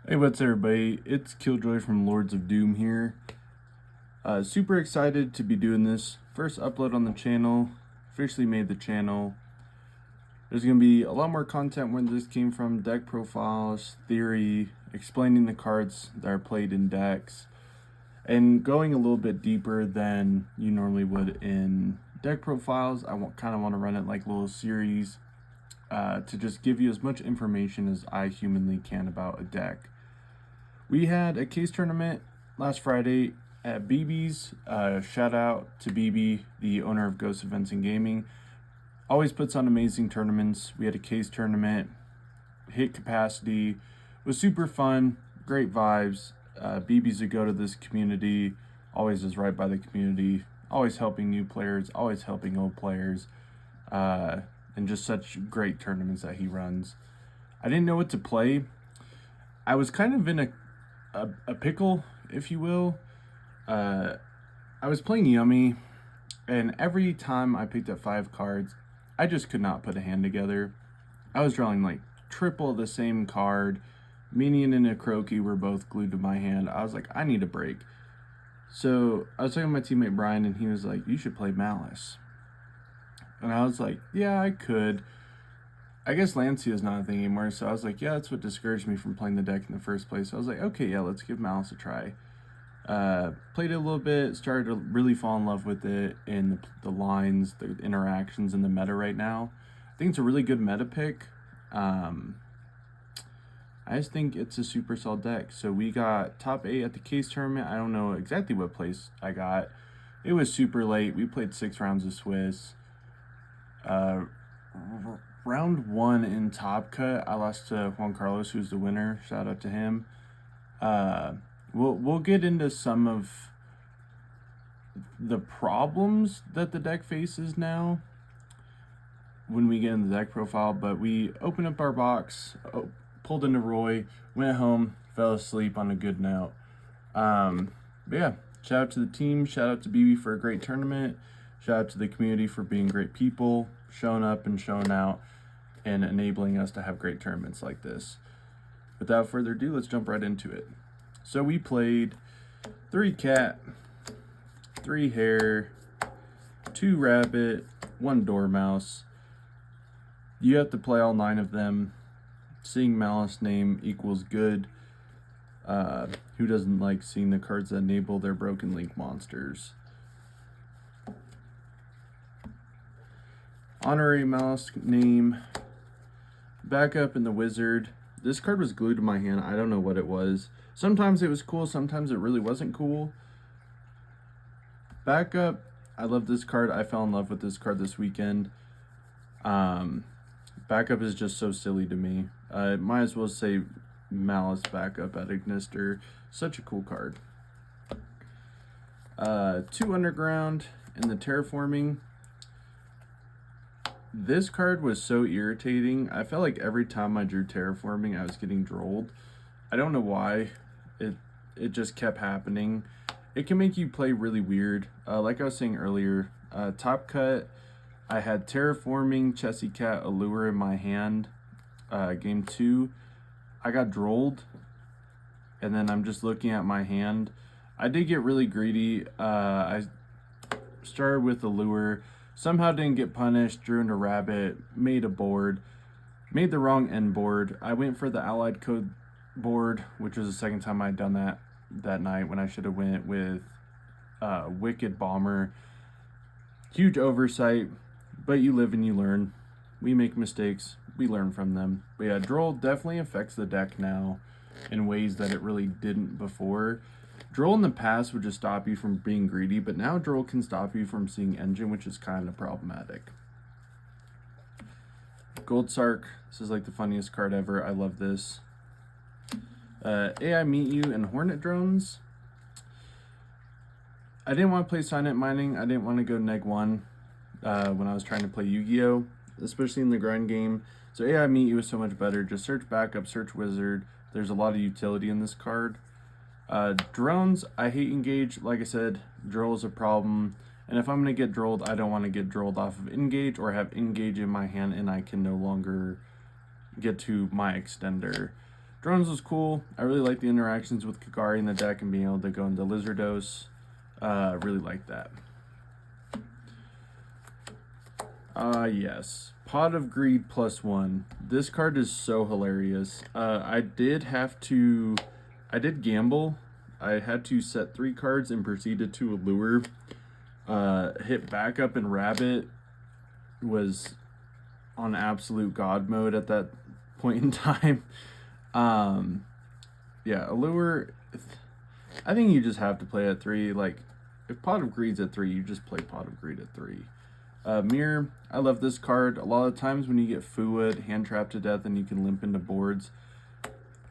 Hey, what's everybody? It's Killjoy from Lords of Doom here. Super excited to be doing this. First upload on the channel. Officially made the channel. There's going to be a lot more content where this came from. Deck profiles, theory, explaining the cards that are played in decks, and going a little bit deeper than you normally would in deck profiles. I kind of want to run it like a little series to just give you as much information as I humanly can about a deck. We had a case tournament last Friday at BB's. Shout out to BB, the owner of Ghost Events and Gaming. Always puts on amazing tournaments. We had a case tournament, hit capacity, was super fun, great vibes. BB's a go to this community, always is right by the community, always helping new players, always helping old players, and just such great tournaments that he runs. I didn't know what to play. I was kind of in a pickle, if you will. I was playing Yummy, and every time I picked up 5 cards, I just could not put a hand together. I was drawing like triple the same card. Minion and a Croaky were both glued to my hand. I was like, I need a break. So I was talking to my teammate Brian, and he was like, you should play Maliss. And I was like, yeah, I could. I guess Lancia is not a thing anymore, so I was like, yeah, that's what discouraged me from playing the deck in the first place. So I was like, okay, yeah, let's give Maliss a try. Played it a little bit, started to really fall in love with it and the lines, the interactions, and the meta right now. I think it's a really good meta pick. I just think it's a super solid deck. So we got top 8 at the case tournament. I don't know exactly what place I got. It was super late. We played 6 rounds of Swiss. Round 1 in Top Cut, I lost to Juan Carlos, who's the winner. Shout out to him. We'll get into some of the problems that the deck faces now when we get in the deck profile, but we opened up our box, pulled into Roy, went home, fell asleep on a good note. But yeah, shout out to the team, shout out to BB for a great tournament, shout out to the community for being great people, showing up and showing out, and enabling us to have great tournaments like this. Without further ado, let's jump right into it. So we played 3 cat, 3 hare, 2 rabbit, 1 dormouse. You have to play all 9 of them. Seeing Maliss name equals good. Who doesn't like seeing the cards that enable their Broken Link monsters? Honorary Maliss name. Backup in the wizard. This card was glued to my hand. I don't know what it was. Sometimes it was cool, sometimes it really wasn't cool. Backup, I love this card. I fell in love with this card this weekend. Backup is just so silly to me. I might as well say Maliss Backup at Ignister. Such a cool card. 2 Underground in the Terraforming. This card was so irritating. I felt like every time I drew Terraforming, I was getting drolled. I don't know why. It just kept happening. It can make you play really weird. Like I was saying earlier, Top Cut, I had Terraforming, Chessy Cat, Allure in my hand. Game 2, I got drolled. And then I'm just looking at my hand. I did get really greedy. I started with Allure. Somehow didn't get punished, drew into rabbit, made a board, made the wrong end board. I went for the allied code board, which was the second time I'd done that night when I should have went with Wicked Bomber. Huge oversight, but you live and you learn. We make mistakes, we learn from them. But yeah, Droll definitely affects the deck now in ways that it really didn't before. Droll in the past would just stop you from being greedy, but now Droll can stop you from seeing Engine, which is kind of problematic. Gold Sark, this is like the funniest card ever. I love this. AI Meet You and Hornet Drones. I didn't want to play Silent Mining. I didn't want to go neg 1 when I was trying to play Yu-Gi-Oh!, especially in the grind game. So AI Meet You is so much better. Just search backup, search wizard. There's a lot of utility in this card. Drones, I hate engage. Like I said, droll is a problem. And if I'm going to get drolled, I don't want to get drolled off of engage or have engage in my hand and I can no longer get to my extender. Drones was cool. I really like the interactions with Kagari in the deck and being able to go into Lizardos. Really like that. Yes. Pot of Greed +1. This card is so hilarious. I did gamble. I had to set 3 cards and proceeded to allure. Hit backup and rabbit. Was on absolute god mode at that point in time. Yeah, allure, I think you just have to play at 3. Like, if Pot of Greed's at 3, you just play Pot of Greed at 3. Mirror, I love this card. A lot of times when you get Fuwa'd, hand trapped to death, and you can limp into boards.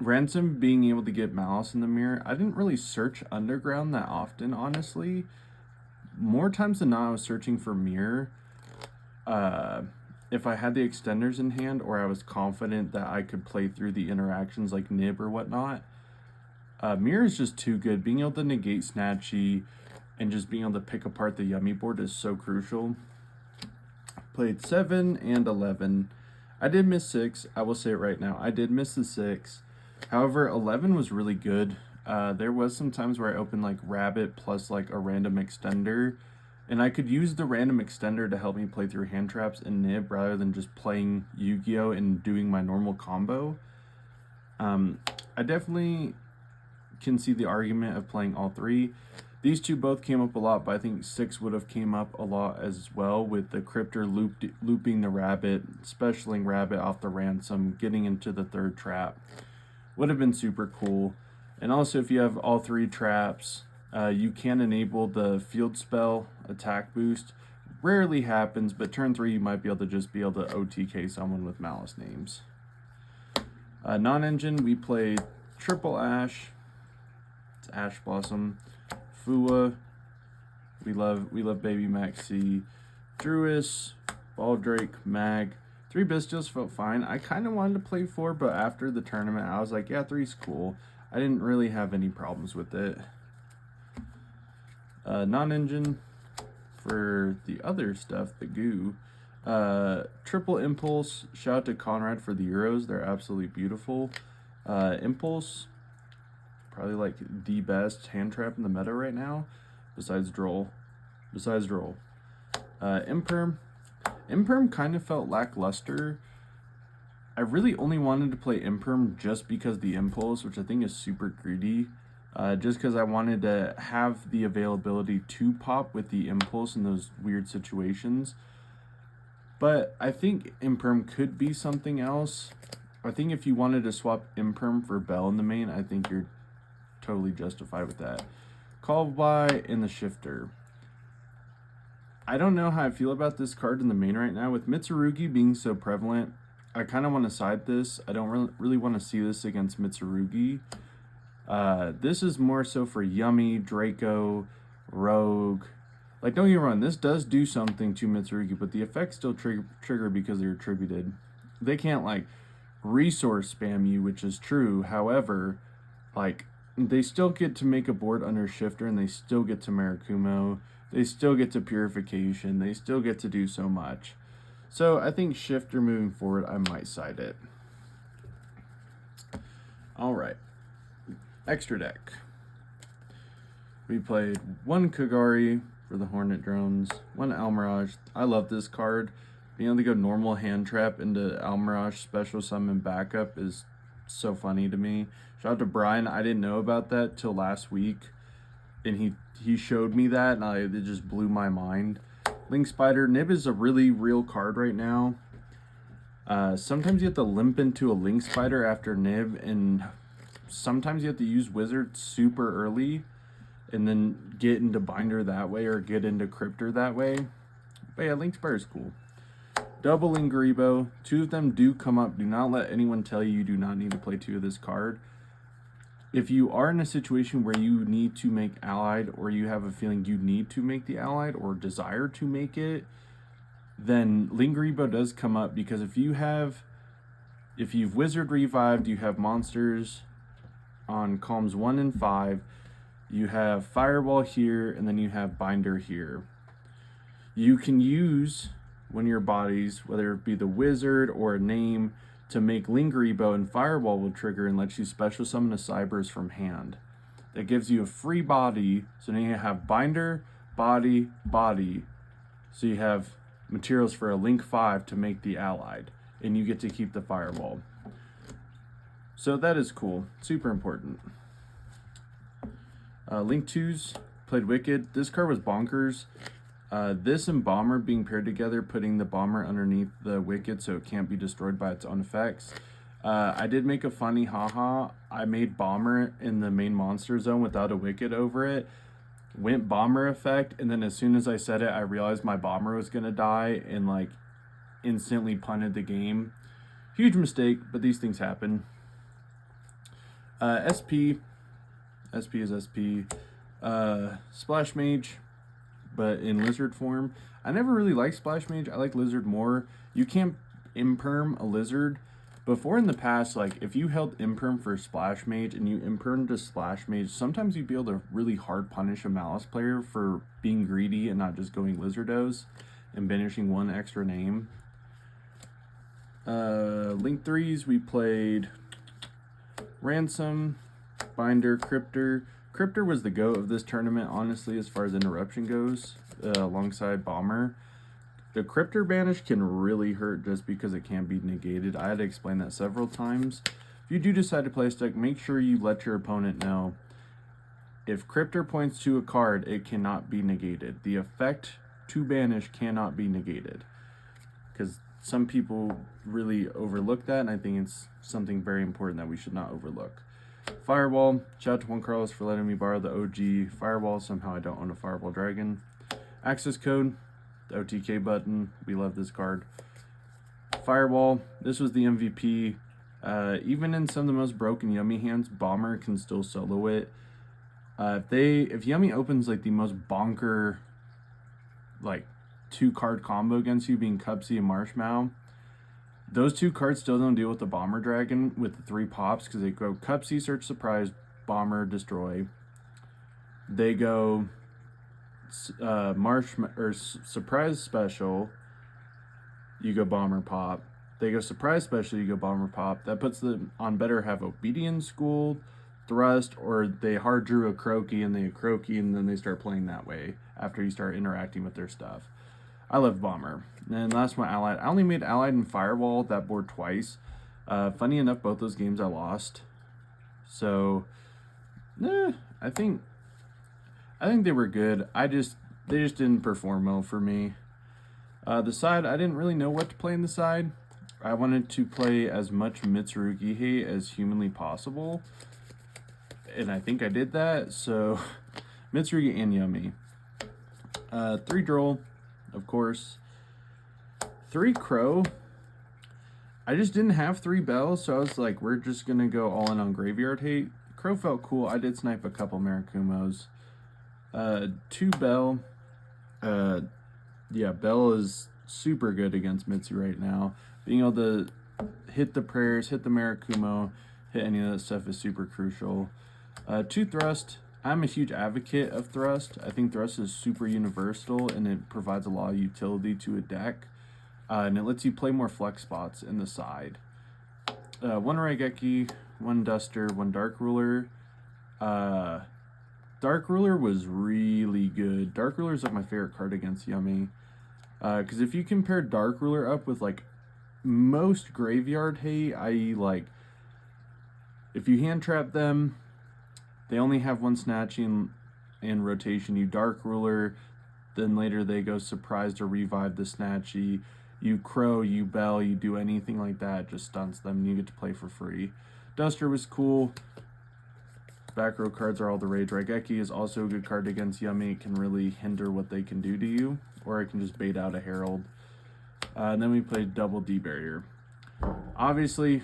Ransom being able to get Maliss in the mirror. I didn't really search Underground that often, honestly. More times than not, I was searching for Mirror. If I had the extenders in hand, or I was confident that I could play through the interactions like Nib or whatnot. Mirror is just too good. Being able to negate Snatchy and just being able to pick apart the Yummy board is so crucial. Played 7 and 11. I did miss 6. I will say it right now. I did miss the 6. However, 11 was really good. There was some times where I opened like Rabbit plus like a random extender. And I could use the random extender to help me play through hand traps and Nib rather than just playing Yu-Gi-Oh! And doing my normal combo. I definitely can see the argument of playing all 3. These 2 both came up a lot, but I think 6 would have came up a lot as well with the Crypter looping the Rabbit, specialing Rabbit off the Ransom, getting into the 3rd trap. Would have been super cool. And also if you have all 3 traps, you can enable the field spell attack boost. Rarely happens, but turn 3 you might be able to OTK someone with Maliss names. Non-engine, we played Triple Ash. It's Ash Blossom. Fuwa, we love Baby Maxi, Druis, Baldrake, Mag. 3 Bystials felt fine. I kind of wanted to play 4, but after the tournament, I was like, yeah, 3's cool. I didn't really have any problems with it. Non-engine, for the other stuff, the goo. Triple Impulse, shout out to Conrad for the Euros. They're absolutely beautiful. Impulse, probably like the best hand trap in the meta right now, besides Droll. Imperm kind of felt lackluster. I really only wanted to play Imperm just because the Impulse, which I think is super greedy. Just because I wanted to have the availability to pop with the Impulse in those weird situations. But I think Imperm could be something else. I think if you wanted to swap Imperm for Bell in the main, I think you're totally justified with that. Call by in the Shifter. I don't know how I feel about this card in the main right now. With Mitsurugi being so prevalent, I kind of want to side this. I don't really want to see this against Mitsurugi. This is more so for Yummy, Draco, Rogue. Like, don't get me wrong, this does do something to Mitsurugi, but the effects still trigger because they're attributed. They can't, like, resource spam you, which is true. However, like, they still get to make a board under Shifter, and they still get to Marakumo. They still get to Purification. They still get to do so much. So I think Shifter moving forward, I might side it. Alright. Extra deck. We played 1 Kagari for the Hornet Drones, 1 Almirage. I love this card. Being able to go normal hand trap into Almirage special summon backup is so funny to me. Shout out to Brian. I didn't know about that till last week, and he showed me that, and it just blew my mind. Link Spider. Nib is a really real card right now. Sometimes you have to limp into a Link Spider after Nib, and sometimes you have to use Wizard super early and then get into Binder that way or get into Crypter that way. But yeah, Link Spider is cool. Double Ingribo. 2 of them do come up. Do not let anyone tell you do not need to play 2 of this card. If you are in a situation where you need to make Allied, or you have a feeling you need to make the Allied or desire to make it, then Lingribo does come up, because if you've Wizard revived, you have monsters on columns 1 and 5, you have Fireball here, and then you have Binder here. You can use one of your bodies, whether it be the Wizard or a name, to make Lingery Bow and Fireball will trigger and lets you special summon a Cyberse from hand. That gives you a free body, so now you have Binder, Body, Body. So you have materials for a Link 5 to make the Allied, and you get to keep the Fireball. So that is cool, super important. Link 2's played Wicked. This card was bonkers. This and Bomber being paired together, putting the Bomber underneath the Wicked so it can't be destroyed by its own effects. I did make a funny haha. I made Bomber in the main monster zone without a Wicked over it. Went Bomber effect, and then as soon as I said it, I realized my Bomber was going to die and like instantly punted the game. Huge mistake, but these things happen. SP is SP. Splash Mage, but in lizard form. I never really liked Splash Mage. I like lizard more. You can't imperm a lizard. Before in the past, like if you held imperm for Splash Mage and you impermed a Splash Mage, sometimes you'd be able to really hard punish a Maliss player for being greedy and not just going Lizardos and banishing one extra name. Link 3's, we played Ransom, Binder, Crypter. Crypter was the GOAT of this tournament, honestly, as far as interruption goes, alongside Bomber. The Crypter banish can really hurt just because it can't be negated. I had to explain that several times. If you do decide to play a deck, make sure you let your opponent know. If Crypter points to a card, it cannot be negated. The effect to banish cannot be negated. Because some people really overlook that, and I think it's something very important that we should not overlook. Fireball, shout out to Juan Carlos for letting me borrow the OG Fireball. Somehow I don't own a Fireball Dragon. Access code, the OTK button. We love this card. Fireball, this was the MVP. Even in some of the most broken Yummy hands, Bomber can still solo it. If Yummy opens like the most bonker, like 2-card combo against you, being Cupsy and Marshmallow, those 2 cards still don't deal with the Bomber Dragon with the 3 pops, because they go Cupsy, Search Surprise, Bomber, Destroy. They go Surprise Special, you go Bomber Pop. They go Surprise Special, you go Bomber Pop. That puts them on better have Obedience School, Thrust, or they hard drew a Croaky and they Croaky, and then they start playing that way after you start interacting with their stuff. I love Bomber. And last one, Allied. I only made Allied and Fireball that board twice. Funny enough, both those games I lost. So, I think they were good. They just didn't perform well for me. The side, I didn't really know what to play in the side. I wanted to play as much Mitsurugi as humanly possible, and I think I did that. So, Mitsurugi and Yummy. 3 Droll, of course. 3 Crow. I just didn't have 3 Bells, so I was like, we're just gonna go all in on Graveyard Hate. Crow felt cool. I did snipe a couple Marakumos. 2 Bell. Yeah, Bell is super good against Mitsu right now. Being able to hit the prayers, hit the Marakumo, hit any of that stuff is super crucial. 2 Thrust. I'm a huge advocate of Thrust. I think Thrust is super universal, and it provides a lot of utility to a deck. And it lets you play more flex spots in the side. 1 Raigeki, 1 Duster, 1 Dark Ruler. Dark Ruler was really good. Dark Ruler is like my favorite card against Yummy. Because if you compare Dark Ruler up with like most Graveyard Hate, i.e. like if you hand trap them, they only have 1 snatching and rotation. You Dark Ruler, then later they go Surprise to revive the Snatchy. You Crow, you Bell, you do anything like that, just stunts them, and you get to play for free. Duster was cool. Back row cards are all the rage. Raigeki is also a good card against Yummy. It can really hinder what they can do to you, or it can just bait out a Herald. And then we played Double D Barrier. Obviously,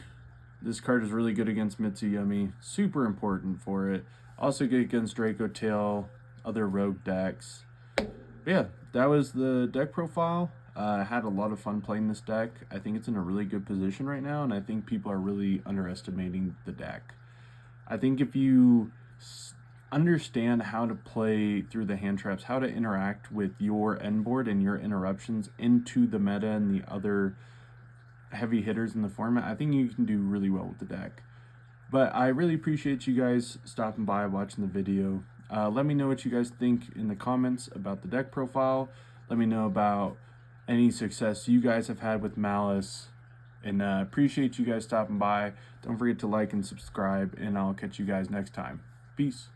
this card is really good against Mitsu Yummy. Super important for it. Also good against Draco Tail, other rogue decks. But yeah, that was the deck profile. I had a lot of fun playing this deck. I think it's in a really good position right now, and I think people are really underestimating the deck. I think if you understand how to play through the hand traps, how to interact with your end board and your interruptions into the meta and the other heavy hitters in the format, I think you can do really well with the deck. But I really appreciate you guys stopping by, watching the video. Let me know what you guys think in the comments about the deck profile. Let me know about any success you guys have had with Maliss. And appreciate you guys stopping by. Don't forget to like and subscribe, and I'll catch you guys next time. Peace.